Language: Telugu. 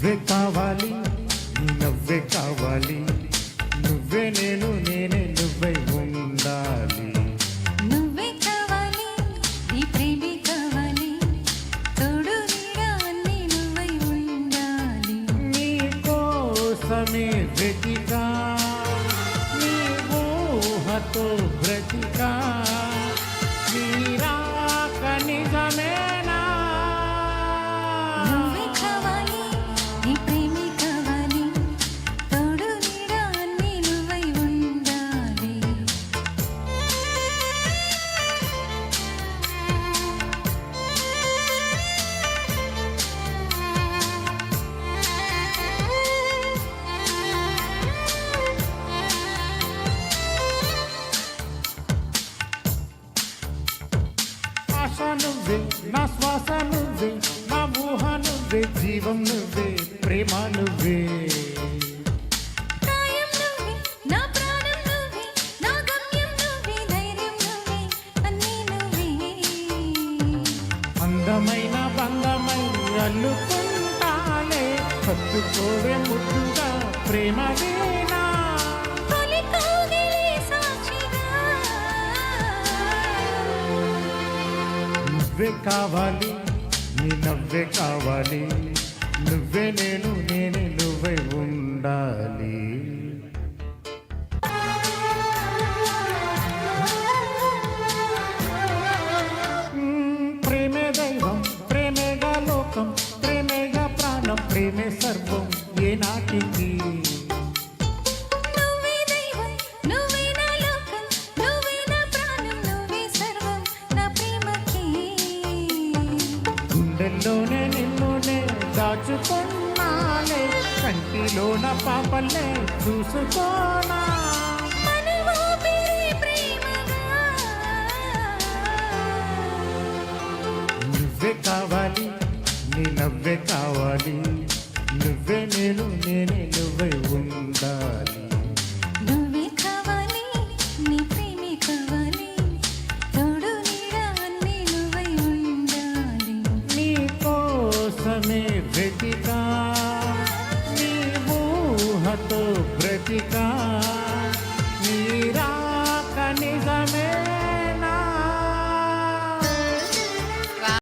నువ్వే కావాలి, నీ నవ్వే కావాలి, నువ్వే నేను నేనే నువ్వై ఉండాలి. నువ్వే కావాలి, నీ ప్రేమే కావాలి, తోడు నీడ అన్నీ నువ్వై ఉండాలి. నీ కోసమే వెతికా, నీ ఊహతో బ్రతికా, నీ రాక నిజమేనా? నువ్వే కావాలి, నీ ప్రేమే కావాలి, తోడు నీడ అన్నీ నువ్వై ఉండాలి. ఆశ నువ్వే, నా శ్వాస నువ్వే, నా ఊహ నువ్వే, జీవం నువ్వే, ప్రేమ నువ్వే. కాయం నువ్వే, నా ప్రాణం నువ్వే, నా గమ్యం నువ్వే, ధైర్యం నువ్వే, అన్నీ నువ్వే. అందమైన బంధమై అల్లుకుంటాలే, కత్తుకోవే ముద్దుగా ప్రేమ వీణా. తొలి కౌగిలి సాక్షిగా నువ్వే కావాలి, నీ నవ్వే కావాలి, నువ్వే నేను నేనే నువ్వై ఉండాలి. ప్రేమే దైవం, ప్రేమేగా లోకం, ప్రేమేగా ప్రాణం, ప్రేమే సర్వం ఏనాటికి. నువ్వే దైవం, నువ్వే నా లోకం, నువ్వే నా ప్రాణం, నువ్వే సర్వం నా ప్రేమకి. గుండెల్లోనే నిన్నునే దాచుకున్నాలే, కంటిలోన పాపల్లే చూసుకోనా. మన ఊపిరి ప్రేమగా. నువ్వే కావాలి, నీ నవ్వే కావాలి, నువ్వే నేను నేనే నువ్వై ఉండాలి. నువ్వే కావాలి, నీ ప్రేమే కావాలి, తోడు నీడ అన్నీ నువ్వై ఉండాలి. నీ కోసమే వెతికా, నీ ఊహతో బ్రతికా,